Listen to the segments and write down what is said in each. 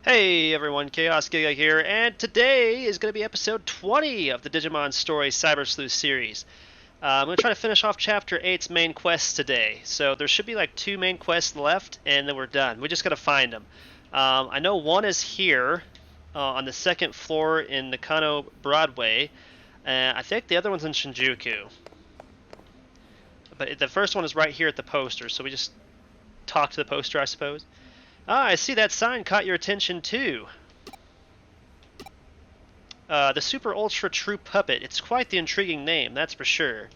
Hey everyone, Chaos Giga here, and today is going to be episode 20 of the Digimon Story Cyber Sleuth series. I'm going to try to finish off Chapter 8's main quests today, so there should be like 2 main quests left, and then we're done. We just got to find them. I know one is here, on the 2nd floor in Nakano Broadway, and I think the other one's in Shinjuku. But the first one is right here at the poster, so we just talk to the poster, I suppose. Ah, I see that sign caught your attention too. The Super Ultra True Puppet. It's quite the intriguing name, that's for sure.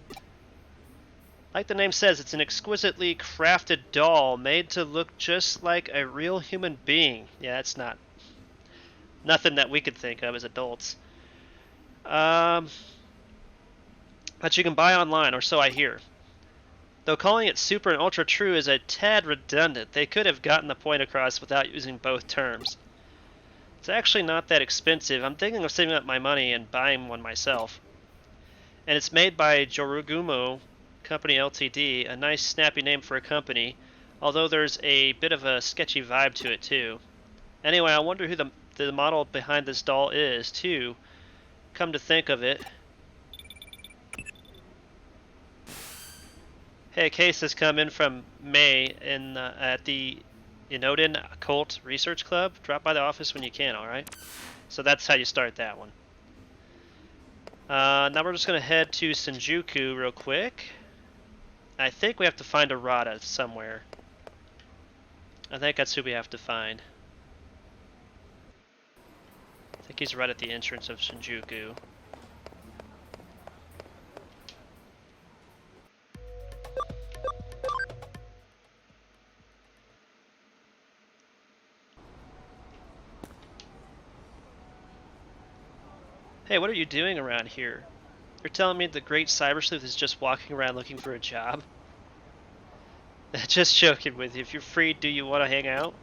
Like the name says, it's an exquisitely crafted doll made to look just like a real human being. Yeah, it's nothing that we could think of as adults. That you can buy online, or so I hear. Though calling it Super and Ultra True is a tad redundant, they could have gotten the point across without using both terms. It's actually not that expensive. I'm thinking of saving up my money and buying one myself. And it's made by Jorugumo Company Ltd, a nice snappy name for a company, although there's a bit of a sketchy vibe to it too. Anyway, I wonder who the model behind this doll is too. Come to think of it. Hey, a case has come in from May at the Inodin Occult Research Club. Drop by the office when you can, alright? So that's how you start that one. Now we're just going to head to Shinjuku real quick. I think we have to find Arata somewhere. I think that's who we have to find. I think he's right at the entrance of Shinjuku. Hey, what are you doing around here? You're telling me the great Cyber Sleuth is just walking around looking for a job? Just joking with you. If you're free, do you want to hang out?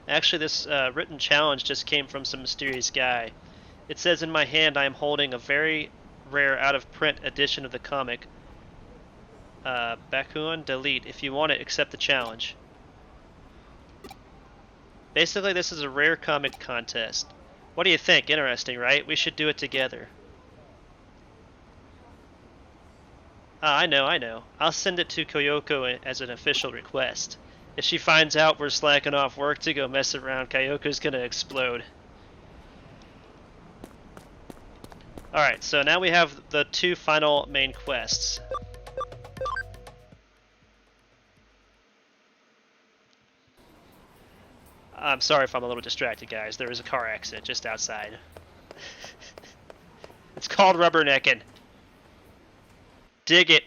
Actually, this written challenge just came from some mysterious guy. It says in my hand I am holding a very rare out-of-print edition of the comic. Bakuan, delete. If you want it, accept the challenge. Basically, this is a rare comic contest. What do you think? Interesting, right? We should do it together. I know. I'll send it to Koyoko as an official request. If she finds out we're slacking off work to go mess around, Koyoko's gonna explode. Alright, so now we have the 2 final main quests. I'm sorry if I'm a little distracted, guys. There is a car accident just outside. It's called rubbernecking. Dig it.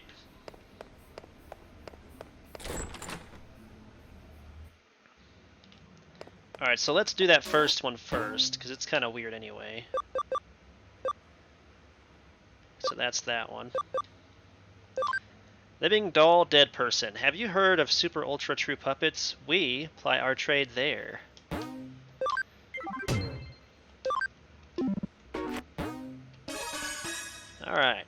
Alright, so let's do that first one first, because it's kind of weird anyway. So that's that one. Living doll, dead person. Have you heard of Super Ultra True Puppets? We ply our trade there. Alright.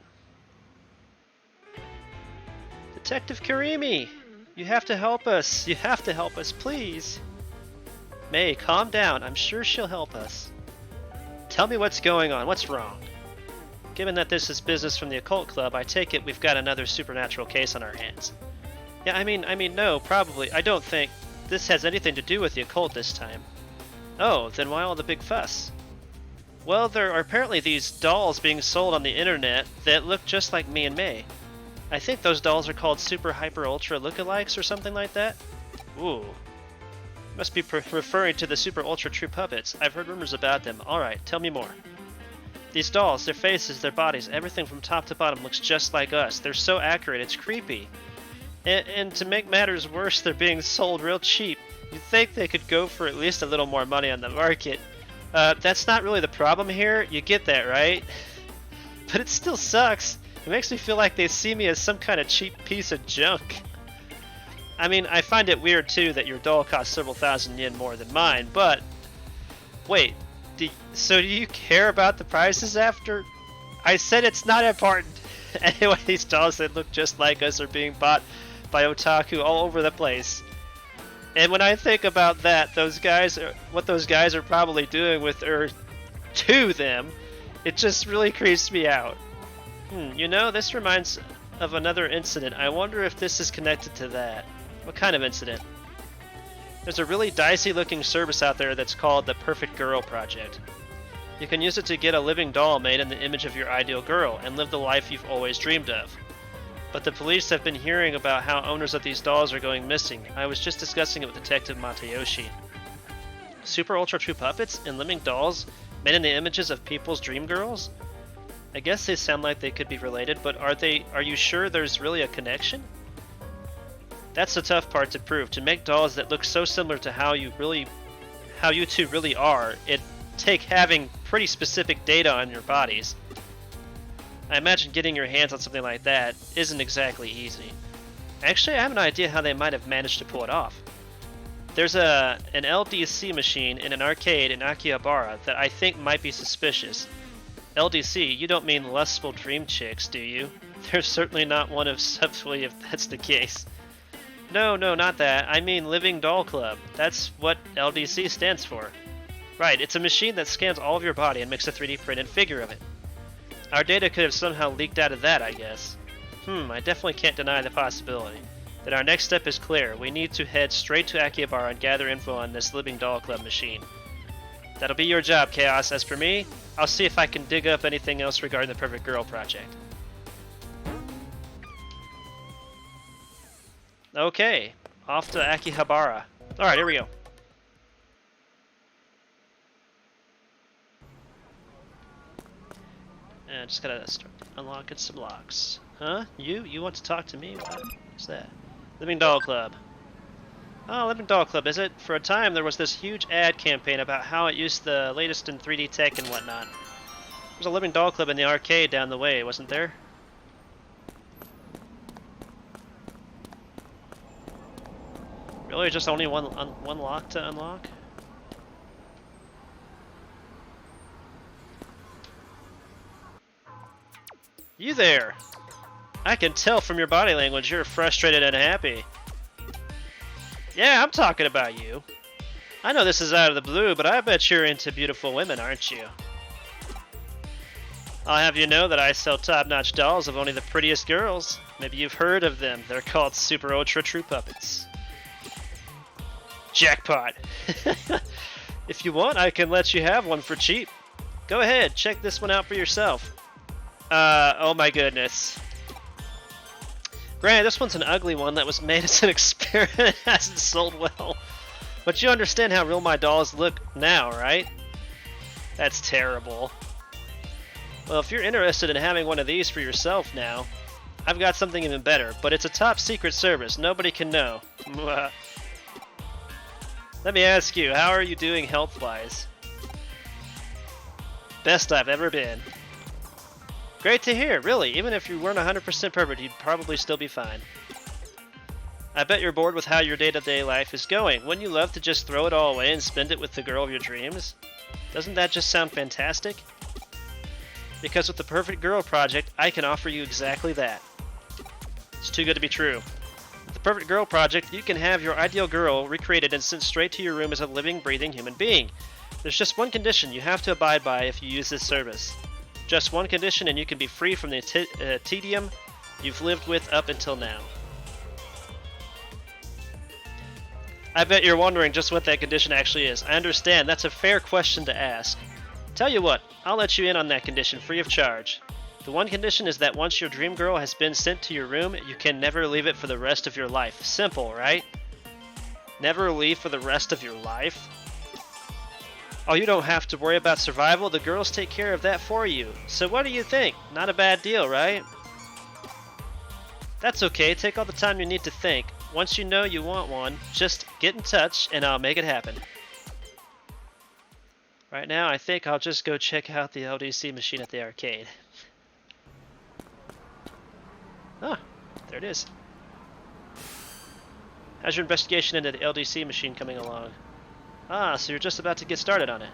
Detective Karimi! You have to help us! You have to help us, please! May, calm down. I'm sure she'll help us. Tell me what's going on. What's wrong? Given that this is business from the Occult Club, I take it we've got another supernatural case on our hands. Yeah, I mean, no, probably. I don't think this has anything to do with the occult this time. Oh, then why all the big fuss? Well, there are apparently these dolls being sold on the internet that look just like me and May. I think those dolls are called Super Hyper Ultra Lookalikes or something like that. Ooh. Must be referring to the Super Ultra True Puppets. I've heard rumors about them. Alright, tell me more. These dolls, their faces, their bodies, everything from top to bottom looks just like us. They're so accurate, it's creepy. And to make matters worse, they're being sold real cheap. You'd think they could go for at least a little more money on the market. That's not really the problem here, you get that, right? But it still sucks. It makes me feel like they see me as some kind of cheap piece of junk. I mean, I find it weird too that your doll costs several thousand yen more than mine, but... Wait. So do you care about the prices after? I said it's not important. Anyway, these dolls that look just like us are being bought by otaku all over the place. And when I think about that, what those guys are probably doing with her to them, it just really creeps me out. You know, this reminds of another incident. I wonder if this is connected to that. What kind of incident? There's a really dicey looking service out there that's called the Perfect Girl Project. You can use it to get a living doll made in the image of your ideal girl and live the life you've always dreamed of. But the police have been hearing about how owners of these dolls are going missing. I was just discussing it with Detective Matayoshi. Super Ultra True puppets and living dolls made in the images of people's dream girls? I guess they sound like they could be related, but are you sure there's really a connection? That's the tough part to prove. To make dolls that look so similar to how you two really are, it take having pretty specific data on your bodies. I imagine getting your hands on something like that isn't exactly easy. Actually, I have an idea how they might have managed to pull it off. There's an LDC machine in an arcade in Akihabara that I think might be suspicious. LDC, you don't mean lustful dream chicks, do you? There's certainly not one of subtly if that's the case. No, not that. I mean Living Doll Club. That's what LDC stands for. Right, it's a machine that scans all of your body and makes a 3D printed figure of it. Our data could have somehow leaked out of that, I guess. I definitely can't deny the possibility. Then our next step is clear. We need to head straight to Akihabara and gather info on this Living Doll Club machine. That'll be your job, Chaos. As for me, I'll see if I can dig up anything else regarding the Perfect Girl Project. Okay, off to Akihabara. Alright, here we go. And just gotta start unlocking some locks. Huh? You want to talk to me? What's that? Living Doll Club. Oh, Living Doll Club, is it? For a time there was this huge ad campaign about how it used the latest in 3D tech and whatnot. There was a Living Doll Club in the arcade down the way, wasn't there? Really, just only one lock to unlock? You there! I can tell from your body language you're frustrated and happy. Yeah, I'm talking about you. I know this is out of the blue, but I bet you're into beautiful women, aren't you? I'll have you know that I sell top-notch dolls of only the prettiest girls. Maybe you've heard of them. They're called Super Ultra True Puppets. Jackpot! If you want, I can let you have one for cheap. Go ahead, check this one out for yourself. Oh my goodness. Granted, this one's an ugly one that was made as an experiment and hasn't sold well. But you understand how real my dolls look now, right? That's terrible. Well, if you're interested in having one of these for yourself now, I've got something even better, but it's a top secret service. Nobody can know. Let me ask you, how are you doing health-wise? Best I've ever been. Great to hear, really. Even if you weren't 100% perfect, you'd probably still be fine. I bet you're bored with how your day-to-day life is going. Wouldn't you love to just throw it all away and spend it with the girl of your dreams? Doesn't that just sound fantastic? Because with the Perfect Girl Project, I can offer you exactly that. It's too good to be true. With the Perfect Girl Project, you can have your ideal girl recreated and sent straight to your room as a living, breathing human being. There's just one condition you have to abide by if you use this service. Just one condition and you can be free from the tedium you've lived with up until now. I bet you're wondering just what that condition actually is. I understand, that's a fair question to ask. Tell you what, I'll let you in on that condition free of charge. The one condition is that once your dream girl has been sent to your room, you can never leave it for the rest of your life. Simple, right? Never leave for the rest of your life? Oh, you don't have to worry about survival. The girls take care of that for you. So what do you think? Not a bad deal, right? That's okay. Take all the time you need to think. Once you know you want one, just get in touch and I'll make it happen. Right now, I think I'll just go check out the LDC machine at the arcade. Ah, there it is. How's your investigation into the LDC machine coming along? Ah, so you're just about to get started on it.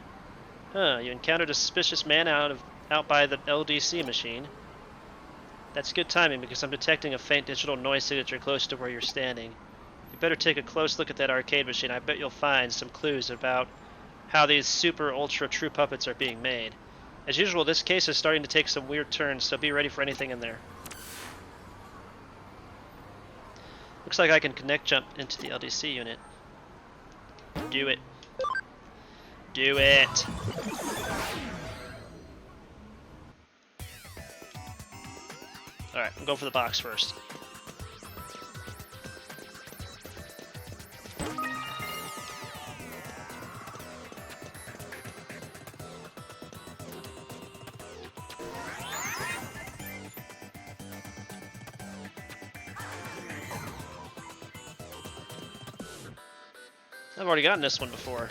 Huh, you encountered a suspicious man out by the LDC machine. That's good timing because I'm detecting a faint digital noise signature close to where you're standing. The better take a close look at that arcade machine. I bet you'll find some clues about how these super ultra true puppets are being made. As usual, this case is starting to take some weird turns, so be ready for anything in there. Looks like I can connect jump into the LDC unit. Do it. Do it! Alright, I'm going for the box first. I've already gotten this one before.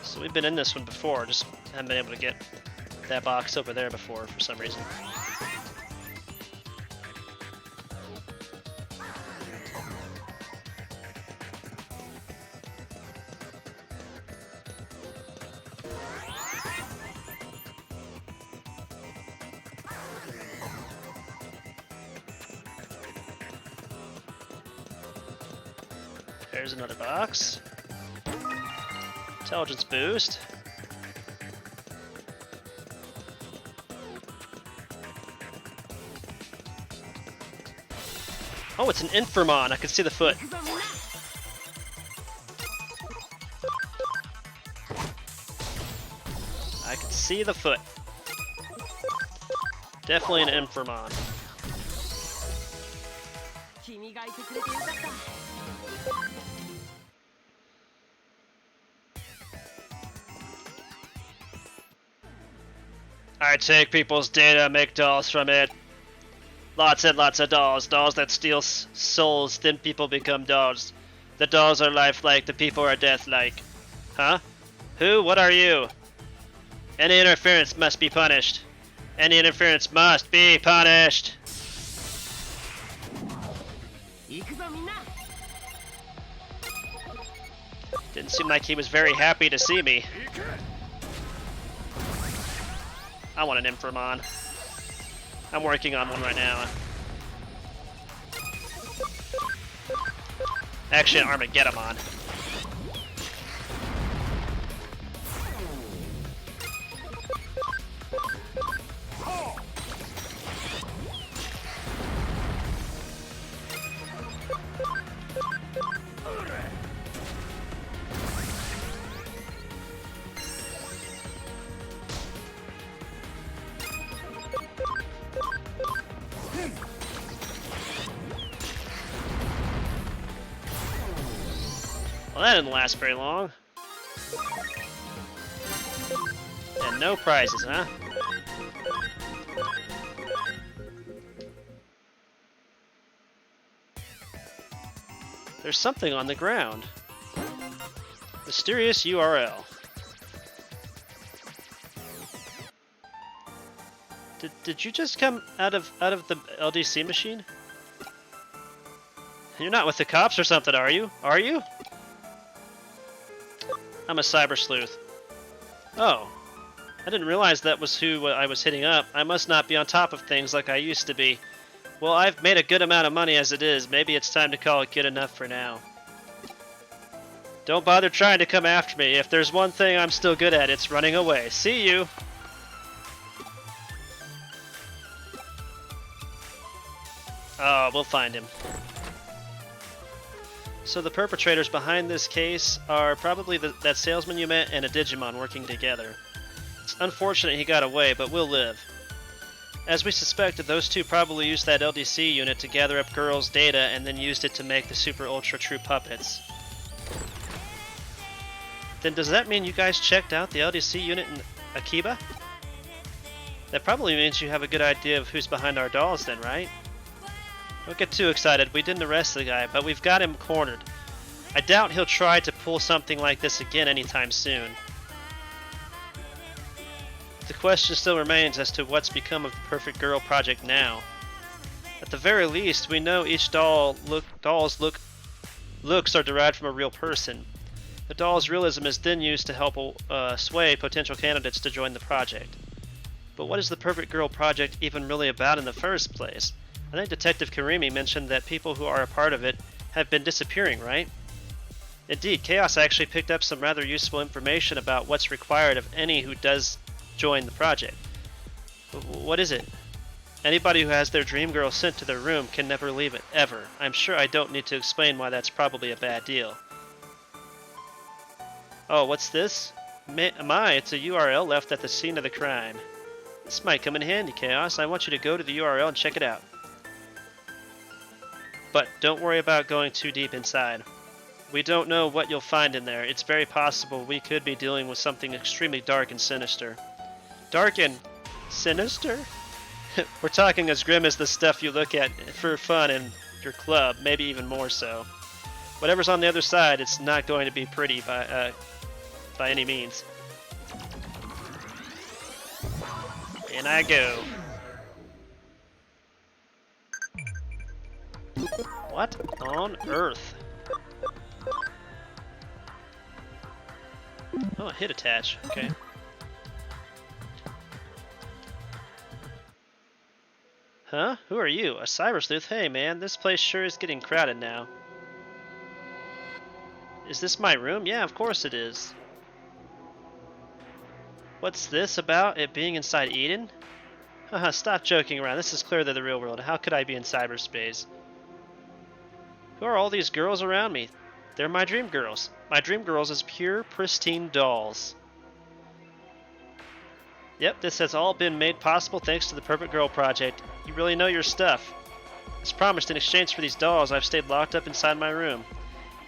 So we've been in this one before, just haven't been able to get that box over there before for some reason. There's another box. Intelligence boost. Oh, it's an Infirmon. I can see the foot. I can see the foot. Definitely an Infirmon. I take people's data, make dolls from it. Lots and lots of dolls. Dolls that steal souls, then people become dolls. The dolls are lifelike, the people are deathlike. Huh? Who? What are you? Any interference must be punished. Any interference must be punished. Didn't seem like he was very happy to see me. I want an Infirmon. I'm working on one right now. Actually, an Armageddon. Well, that didn't last very long. And no prizes, huh? There's something on the ground. Mysterious URL. Did you just come out of the LDC machine? You're not with the cops or something, are you? Are you? I'm a cyber sleuth. Oh. I didn't realize that was who I was hitting up. I must not be on top of things like I used to be. Well, I've made a good amount of money as it is. Maybe it's time to call it good enough for now. Don't bother trying to come after me. If there's one thing I'm still good at, it's running away. See you! Oh, we'll find him. So the perpetrators behind this case are probably that salesman you met and a Digimon working together. It's unfortunate he got away, but we'll live. As we suspected, those two probably used that LDC unit to gather up girls' data and then used it to make the super ultra true puppets. Then does that mean you guys checked out the LDC unit in Akiba? That probably means you have a good idea of who's behind our dolls then, right? Don't get too excited. We didn't arrest the guy, but we've got him cornered. I doubt he'll try to pull something like this again anytime soon. The question still remains as to what's become of the Perfect Girl project now. At the very least, we know each doll's looks are derived from a real person. The doll's realism is then used to help sway potential candidates to join the project. But what is the Perfect Girl Project even really about in the first place? I think Detective Karimi mentioned that people who are a part of it have been disappearing, right? Indeed, Chaos actually picked up some rather useful information about what's required of any who does join the project. What is it? Anybody who has their dream girl sent to their room can never leave it, ever. I'm sure I don't need to explain why that's probably a bad deal. Oh, what's this? It's a URL left at the scene of the crime. This might come in handy, Chaos. I want you to go to the URL and check it out. But don't worry about going too deep inside. We don't know what you'll find in there. It's very possible we could be dealing with something extremely dark and sinister. Dark and sinister? We're talking as grim as the stuff you look at for fun in your club, maybe even more so. Whatever's on the other side, it's not going to be pretty by any means. In I go. What on earth? Oh, hit attach. Okay. Huh? Who are you? A cyber sleuth? Hey man, this place sure is getting crowded now. Is this my room? Yeah, of course it is. What's this about it being inside Eden? Haha, stop joking around. This is clearly the real world. How could I be in cyberspace? Who are all these girls around me? They're my dream girls. My dream girls is pure, pristine dolls. Yep, this has all been made possible thanks to the Perfect Girl Project. You really know your stuff. As promised, in exchange for these dolls, I've stayed locked up inside my room.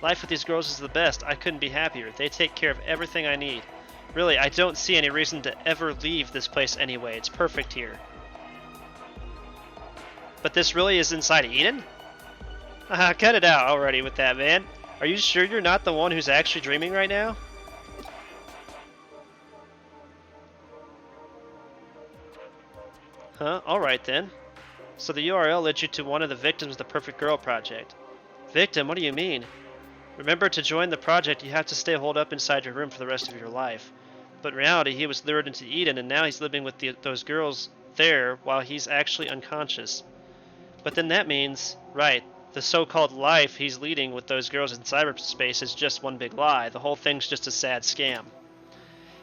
Life with these girls is the best. I couldn't be happier. They take care of everything I need. Really, I don't see any reason to ever leave this place anyway. It's perfect here. But this really is inside Eden? Haha, cut it out already with that, man. Are you sure you're not the one who's actually dreaming right now? Huh? Alright then. So the URL led you to one of the victims of the Perfect Girl Project. Victim? What do you mean? Remember, to join the project, you have to stay holed up inside your room for the rest of your life. But in reality, he was lured into Eden, and now he's living with those girls there while he's actually unconscious. But then that means, right, the so-called life he's leading with those girls in cyberspace is just one big lie. The whole thing's just a sad scam.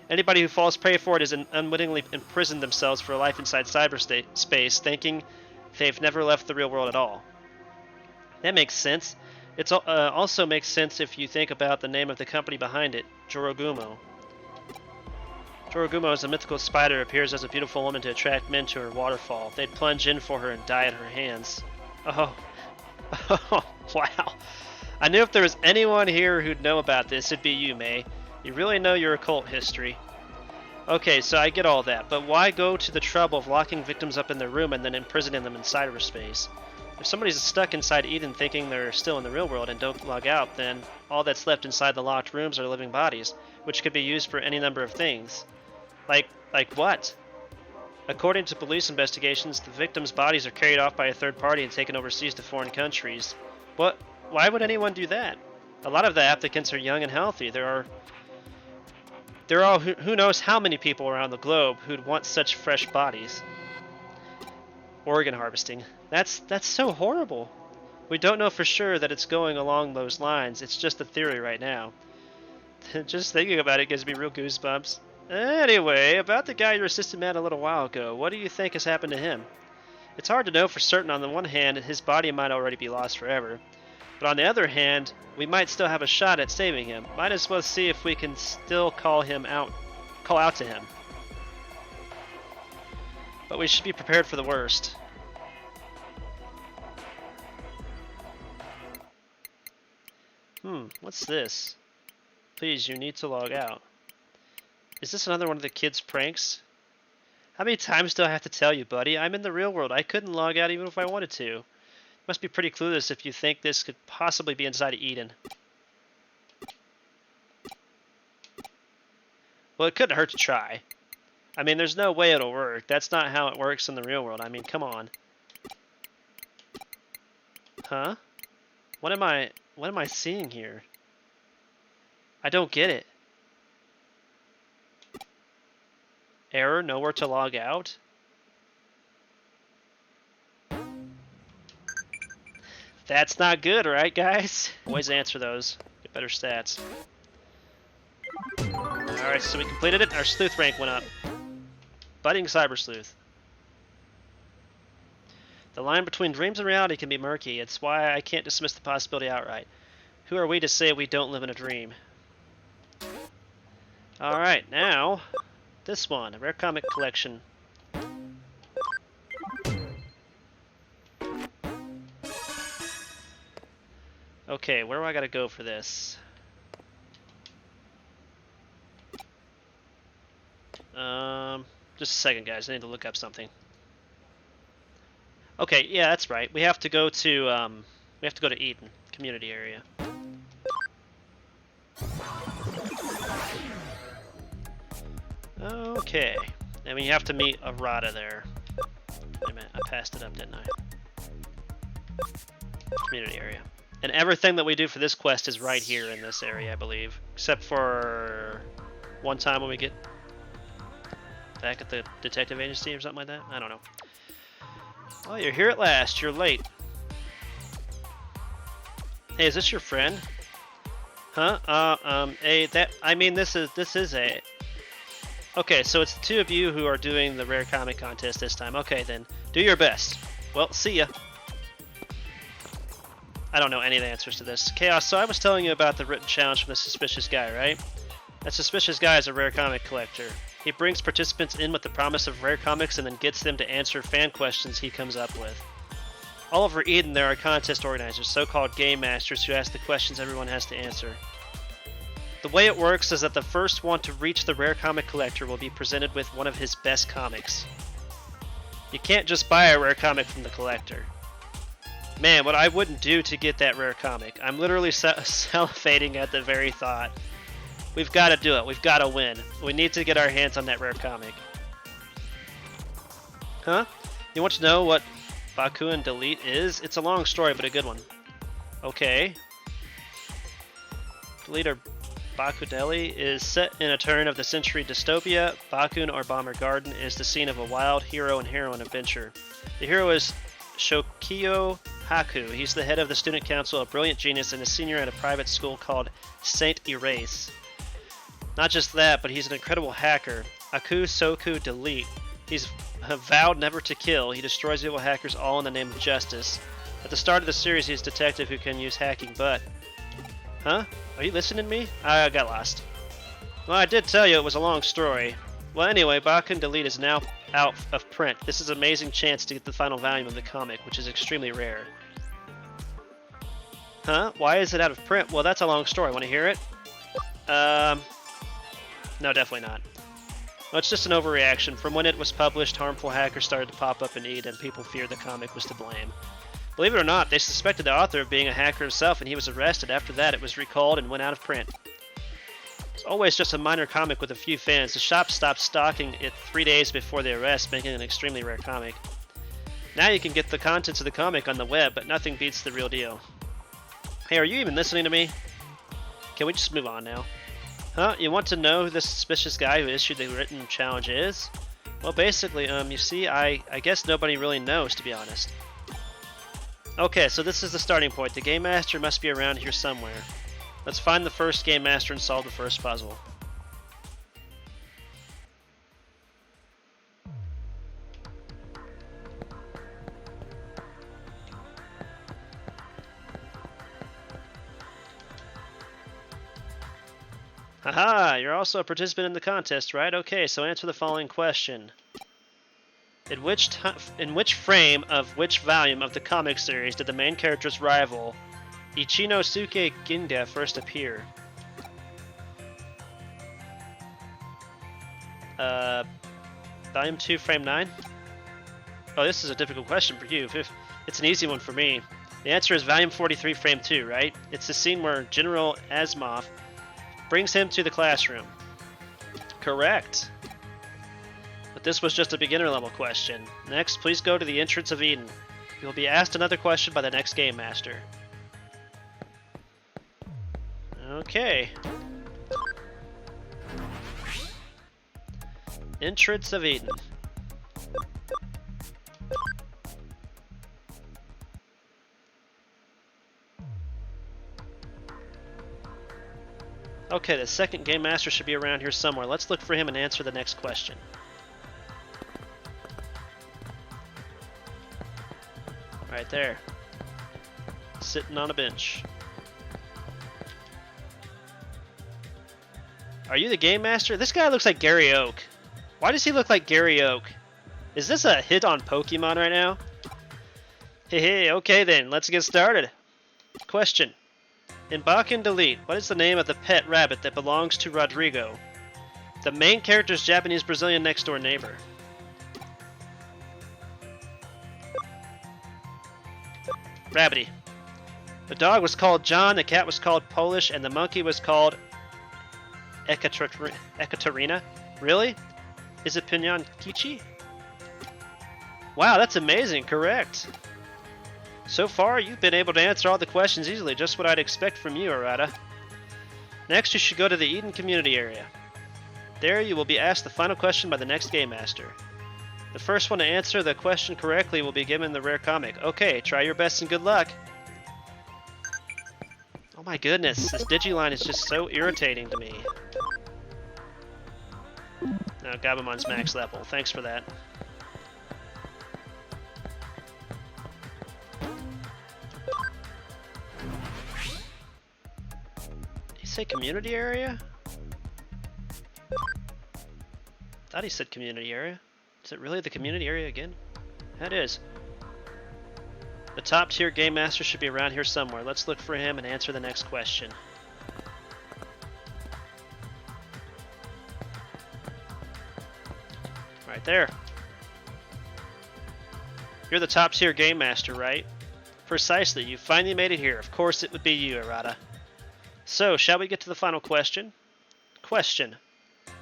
Anybody who falls prey for it is unwittingly imprisoned themselves for a life inside cyberspace, thinking they've never left the real world at all. That makes sense. It also makes sense if you think about the name of the company behind it, Jorogumo. Jorogumo is a mythical spider who appears as a beautiful woman to attract men to her waterfall. They'd plunge in for her and die at her hands. Oh, wow. I knew if there was anyone here who'd know about this, it'd be you, May. You really know your occult history. Okay, so I get all that, but why go to the trouble of locking victims up in their room and then imprisoning them in cyberspace? If somebody's stuck inside Eden thinking they're still in the real world and don't log out, then all that's left inside the locked rooms are living bodies, which could be used for any number of things. Like what? According to police investigations, the victims' bodies are carried off by a third party and taken overseas to foreign countries. What? Why would anyone do that? A lot of the applicants are young and healthy. There are who knows how many people around the globe who'd want such fresh bodies. Organ harvesting. That's so horrible. We don't know for sure that it's going along those lines. It's just a theory right now. Just thinking about it gives me real goosebumps. Anyway, about the guy your assistant met a little while ago, what do you think has happened to him? It's hard to know for certain. On the one hand, his body might already be lost forever. But on the other hand, we might still have a shot at saving him. Might as well see if we can still call out to him. But we should be prepared for the worst. What's this? Please, you need to log out. Is this another one of the kids' pranks? How many times do I have to tell you, buddy? I'm in the real world. I couldn't log out even if I wanted to. You must be pretty clueless if you think this could possibly be inside of Eden. Well, it couldn't hurt to try. I mean, there's no way it'll work. That's not how it works in the real world. I mean, come on. Huh? What am I seeing here? I don't get it. Error, nowhere to log out. That's not good, right, guys? Always answer those. Get better stats. Alright, so we completed it. Our sleuth rank went up. Budding Cyber Sleuth. The line between dreams and reality can be murky. It's why I can't dismiss the possibility outright. Who are we to say we don't live in a dream? Alright, now, this one, a rare comic collection. Okay, where do I gotta go for this? Just a second, guys. I need to look up something. Okay, yeah, that's right. We have to go to Eden, community area. Okay, and we have to meet Arata there. Wait a minute, I passed it up, didn't I? Community area. And everything that we do for this quest is right here in this area, I believe. Except for one time when we get back at the detective agency or something like that. I don't know. Oh, you're here at last. You're late. Hey, is this your friend? Huh? This is a... Okay, so it's the two of you who are doing the rare comic contest this time. Okay, then. Do your best. Well, see ya. I don't know any of the answers to this. Chaos, so I was telling you about the written challenge from the suspicious guy, right? That suspicious guy is a rare comic collector. He brings participants in with the promise of rare comics and then gets them to answer fan questions he comes up with. All over Eden, there are contest organizers, so-called game masters, who ask the questions everyone has to answer. The way it works is that the first one to reach the rare comic collector will be presented with one of his best comics. You can't just buy a rare comic from the collector. Man, what I wouldn't do to get that rare comic. I'm literally salivating at the very thought. We've got to do it. We've got to win. We need to get our hands on that rare comic. Huh? You want to know what Bakuin Delete is? It's a long story, but a good one. Okay. Delete or Bakudeli is set in a turn-of-the-century dystopia. Bakun or Bomber Garden is the scene of a wild hero and heroine adventure. The hero is Shokio Haku. He's the head of the student council, a brilliant genius, and a senior at a private school called Saint Erase. Not just that, but he's an incredible hacker. Aku Soku Delete. He's vowed never to kill. He destroys evil hackers all in the name of justice. At the start of the series, he's a detective who can use hacking, but... Huh? Are you listening to me? I got lost. Well, I did tell you it was a long story. Well, anyway, Bakuin Delete is now out of print. This is an amazing chance to get the final volume of the comic, which is extremely rare. Huh? Why is it out of print? Well, that's a long story. Want to hear it? No, definitely not. Well, it's just an overreaction. From when it was published, harmful hackers started to pop up in Eden, and people feared the comic was to blame. Believe it or not, they suspected the author of being a hacker himself, and he was arrested. After that, it was recalled and went out of print. It's always just a minor comic with a few fans. The shop stopped stocking it 3 days before the arrest, making it an extremely rare comic. Now you can get the contents of the comic on the web, but nothing beats the real deal. Hey, are you even listening to me? Can we just move on now? Huh? You want to know who the suspicious guy who issued the written challenge is? Well, basically, you see, I guess nobody really knows, to be honest. Okay, so this is the starting point. The Game Master must be around here somewhere. Let's find the first Game Master and solve the first puzzle. Haha, you're also a participant in the contest, right? Okay, so answer the following question. In which frame of which volume of the comic series did the main character's rival, Ichinosuke Ginga, first appear? Volume 2, Frame 9? Oh, this is a difficult question for you. It's an easy one for me. The answer is Volume 43, Frame 2, right? It's the scene where General Asimov brings him to the classroom. Correct. But this was just a beginner level question. Next, please go to the entrance of Eden. You will be asked another question by the next Game Master. Okay. Entrance of Eden. Okay, the second Game Master should be around here somewhere. Let's look for him and answer the next question. Right there. Sitting on a bench. Are you the Game Master? This guy looks like Gary Oak. Why does he look like Gary Oak? Is this a hit on Pokemon right now? Hey, okay then, let's get started. Question. In Bach and Delete, what is the name of the pet rabbit that belongs to Rodrigo? The main character's Japanese-Brazilian next-door neighbor. Rabbity. The dog was called John, the cat was called Polish, and the monkey was called Ekaterina? Really? Is it Pinyon Kichi? Wow, that's amazing. Correct. So far, you've been able to answer all the questions easily, just what I'd expect from you, Arata. Next, you should go to the Eden Community Area. There, you will be asked the final question by the next Game Master. The first one to answer the question correctly will be given the rare comic. Okay, try your best and good luck. Oh my goodness, this Digiline is just so irritating to me. No, Gabumon's max level. Thanks for that. Say community area? Thought he said community area. Is it really the community area again? That is. The top tier Game Master should be around here somewhere. Let's look for him and answer the next question. Right there. You're the top tier Game Master, right? Precisely. You finally made it here. Of course it would be you, Arata. So, shall we get to the final question? Question.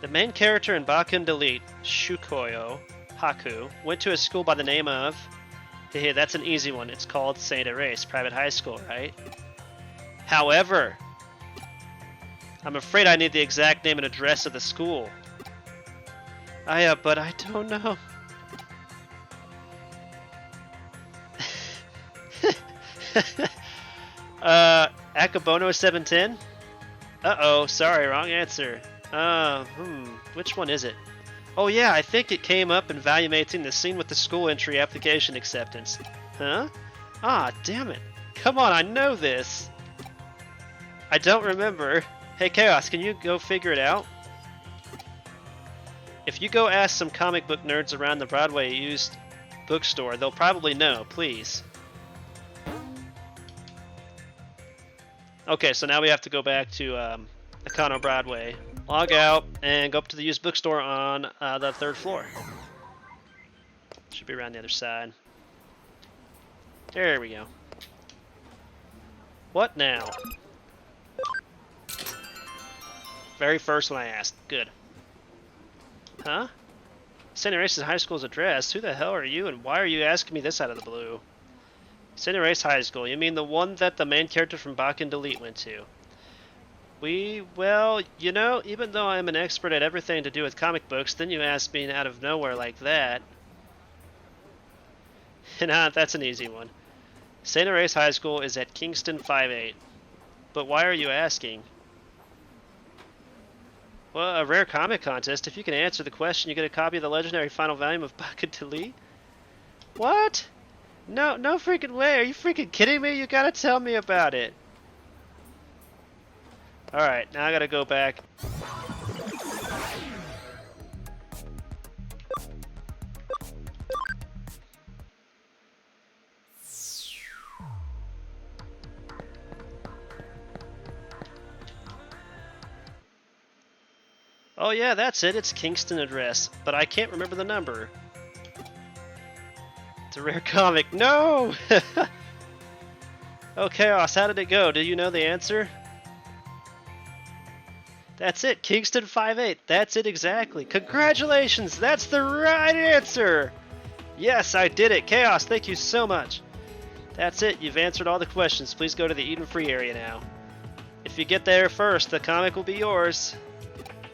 The main character in Bakken Delete, Shukoyo Haku, went to a school by the name of... Hey, that's an easy one. It's called St. Erase Private High School, right? However, I'm afraid I need the exact name and address of the school. But I don't know. Akabono 710? Uh-oh, sorry, wrong answer. Which one is it? Oh yeah, I think it came up in Valumating the scene with the school entry application acceptance. Huh? Ah, damn it. Come on, I know this. I don't remember. Hey Chaos, can you go figure it out? If you go ask some comic book nerds around the Broadway used bookstore, they'll probably know, please. Okay, so now we have to go back to Nakano Broadway, log out, and go up to the used bookstore on the 3rd floor. Should be around the other side. There we go. What now? Very first one I asked. Good. Huh? St. Erase's high school's address? Who the hell are you, and why are you asking me this out of the blue? St. Erase High School. You mean the one that the main character from Bach and Delete went to? Well, you know, even though I'm an expert at everything to do with comic books, then you ask me out of nowhere like that. Nah, that's an easy one. St. Erase High School is at Kingston 58. But why are you asking? Well, a rare comic contest. If you can answer the question, you get a copy of the legendary final volume of Bach and Delete. What? No freaking way. Are you freaking kidding me? You gotta tell me about it. Alright, now I gotta go back. Oh yeah, that's it. It's Kingston address. But I can't remember the number. It's a rare comic. No! Oh, Chaos, how did it go? Do you know the answer? That's it, Kingston 58. That's it exactly. Congratulations, that's the right answer! Yes, I did it. Chaos, thank you so much. That's it, you've answered all the questions. Please go to the Eden Free area now. If you get there first, the comic will be yours.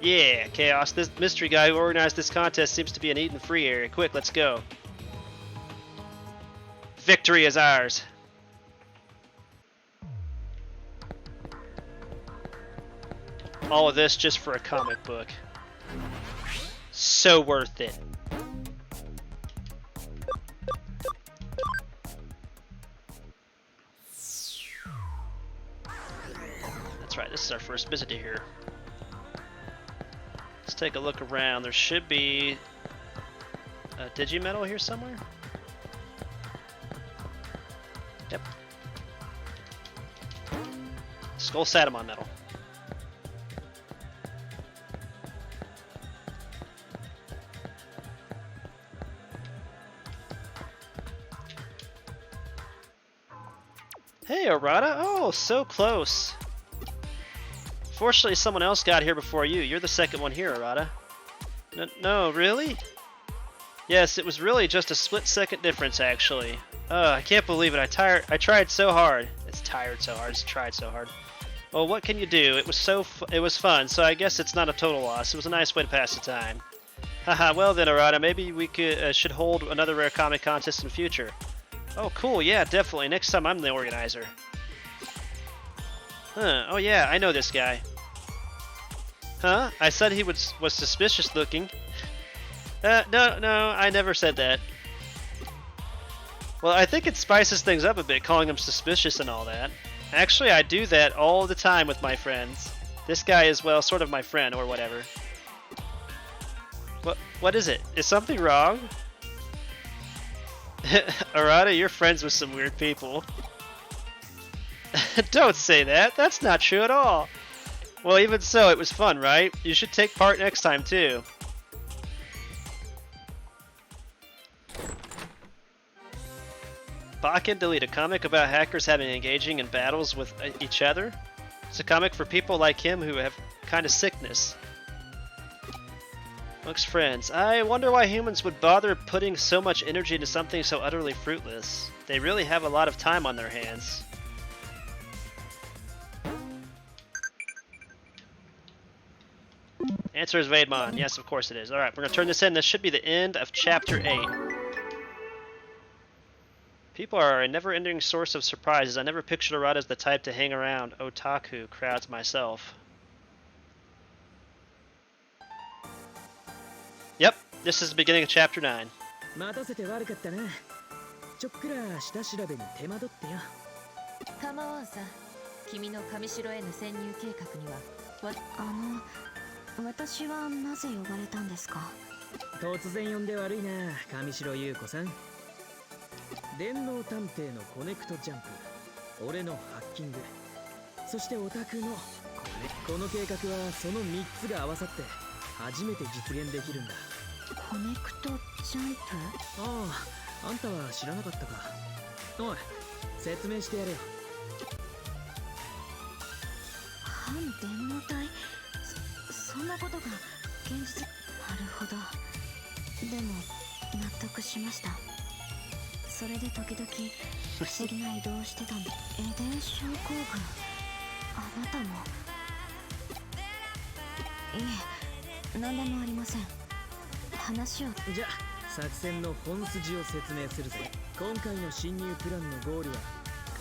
Yeah, Chaos. This mystery guy who organized this contest seems to be an eaten free area. Quick, let's go. Victory is ours. All of this just for a comic book. So worth it. That's right, this is our first visitor here. Let's take a look around. There should be a Digimetal here somewhere. Yep. Skull Satamon metal. Hey, Arata. Oh, so close. Fortunately, someone else got here before you. You're the second one here, Arata. No, really? Yes, it was really just a split-second difference, actually. I can't believe it. I tried so hard. It's tired so hard. It's tried so hard. Well, what can you do? It was fun, so I guess it's not a total loss. It was a nice way to pass the time. Haha, well then, Arata, maybe we should hold another rare comic contest in the future. Oh, cool. Yeah, definitely. Next time I'm the organizer. Huh. Oh, yeah, I know this guy. Huh? I said he was suspicious looking. No, I never said that. Well, I think it spices things up a bit, calling him suspicious and all that. Actually, I do that all the time with my friends. This guy is, well, sort of my friend, or whatever. What is it? Is something wrong? Arata, you're friends with some weird people. Don't say that. That's not true at all. Well, even so, it was fun, right? You should take part next time, too. Bakken Delete, a comic about hackers having engaging in battles with each other. It's a comic for people like him who have kind of sickness. Amongst friends. I wonder why humans would bother putting so much energy into something so utterly fruitless. They really have a lot of time on their hands. Answer is Vaidmon. Yes, of course it is. Alright, we're going to turn this in. This should be the end of Chapter 8. People are a never-ending source of surprises. I never pictured Arata as the type to hang around otaku crowds myself. Yep, this is the beginning of Chapter 9. 待たせて悪かったな。ちょっくら下調べに手間取ってよ。構わんさ。君の上城への潜入計画には。私はなぜ呼ばれたんですか。突然呼んで悪いな、上城優子さん。電脳探偵のコネクトジャンプ、俺のハッキング、そしてオタクのこの計画はその3つが合わさって初めて実現できるんだ。コネクトジャンプ？ああ、あんたは知らなかったか。おい、説明してやれよ。反電脳体？そんなことが現実？なるほど。でも納得しました。それで時々不思議な移動をしてたんで。エデン症候群。あなたも？いえ、何でもありません。話を。じゃあ作戦の本筋を説明するぜ。今回の侵入プランのゴールは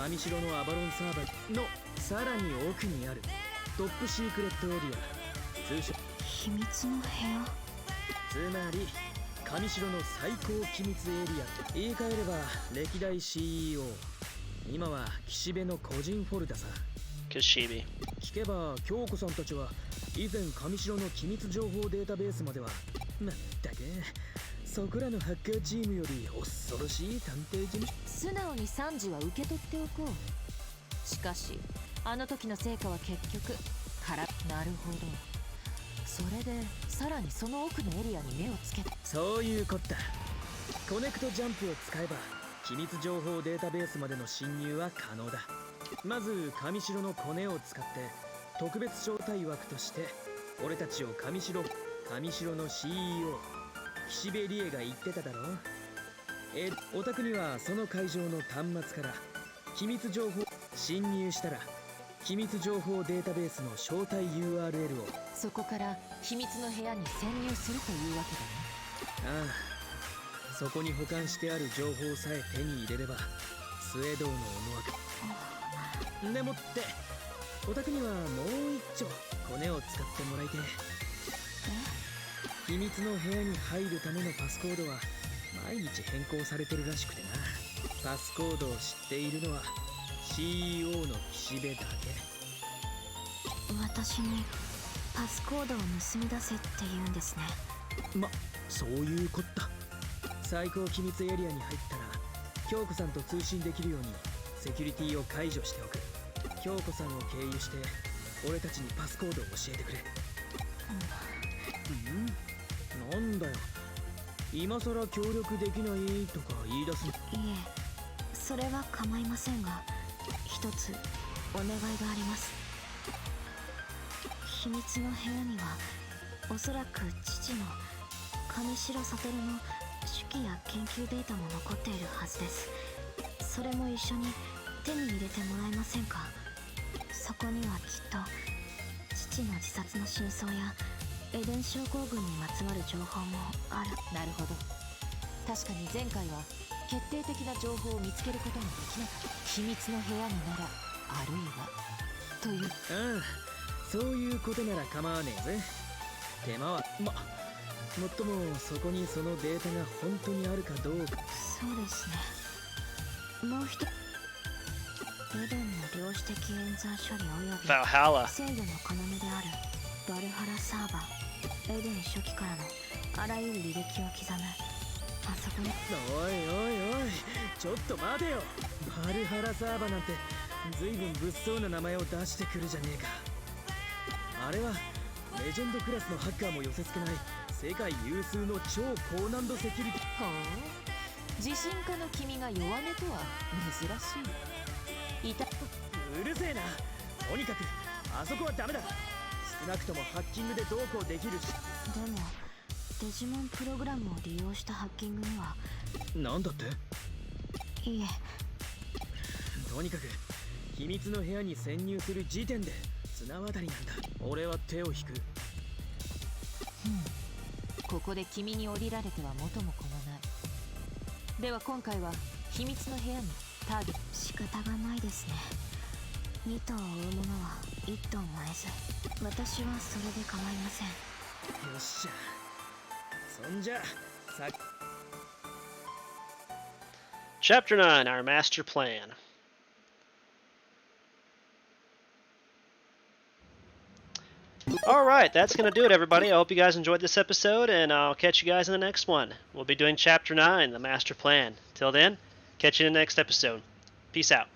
上城のアバロンサーバーのさらに奥にあるトップシークレットエリア、通称秘密の部屋。つまり上城の最高機密エリア。言い換えれば歴代 CEO、 今は岸辺の個人フォルダさ。Kishibe。聞けば京子さんたちは以前上城の機密情報データベースまではまったくそこらのハッカーチームより恐ろしい探偵事務所。素直に賛辞は受け取っておこう。しかしあの時の成果は結局なるほど。それでさらにその奥のエリアに目をつけた。そういうこった。コネクトジャンプを使えば機密情報データベースまでの侵入は可能だ。まず上城のコネを使って特別招待枠として俺たちを上城の CEO 岸辺理恵が言ってただろ。お宅にはその会場の端末から機密情報侵入したら機密情報データベースの招待 URL を。そこから秘密の部屋に潜入するというわけだね。ああ、そこに保管してある情報さえ手に入れればスウェードの思惑でもって、お宅にはもう一丁コネを使ってもらいて。秘密の部屋に入るためのパスコードは毎日変更されてるらしくてな。パスコードを知っているのは CEO の岸辺だけ。私にパスコードを盗み出せって言うんですね。そういうこった。最高機密エリアに入ったら京子さんと通信できるようにセキュリティを解除しておく。京子さんを経由して俺たちにパスコードを教えてくれ。なんだよ、今さら協力できないとか言い出す。いえ、それは構いませんが、一つお願いがあります。秘密の部屋にはおそらく父の上白悟の手記や研究データも残っているはずです。それも一緒に手に入れてもらえませんか。そこにはきっと父の自殺の真相やエデン症候群にまつわる情報もある。なるほど。確かに前回は決定的な情報を見つけることができなかった。秘密の部屋になら、あるいはという。ああ、そういうことなら構わねえぜ。手間はもっともそこにそのデータが本当にあるかどうか。そうですね。もう一つ、エデンの量子的演算処理および Valhalla. 制御の要であるバルハラサーバー、エデン初期からのあらゆる履歴を刻むパソコン。おい、ちょっと待てよ。バルハラサーバーなんて随分物騒な名前を出してくるじゃねえか。あれはレジェンドクラスのハッカーも寄せ付けない世界有数の超高難度セキュリティ。ほう、自信家の君が弱音とは珍しい。うるせえな。とにかくあそこはダメだ。少なくともハッキングでどうこうできるし。でもデジモンプログラムを利用したハッキングには。なんだって。いえ、とにかく秘密の部屋に潜入する時点で綱渡りなんだ。俺は手を引く。ここで君に降りられては元も子もない。では今回は秘密の部屋にターゲット。仕方がないですね。2頭を追う者は1頭も得ず、私はそれで構いません。よっしゃ。そんじゃさ。 Chapter 9, Our Master Plan. Alright, that's going to do it, everybody. I hope you guys enjoyed this episode, and I'll catch you guys in the next one. We'll be doing Chapter 9, The Master Plan. Till then, catch you in the next episode. Peace out.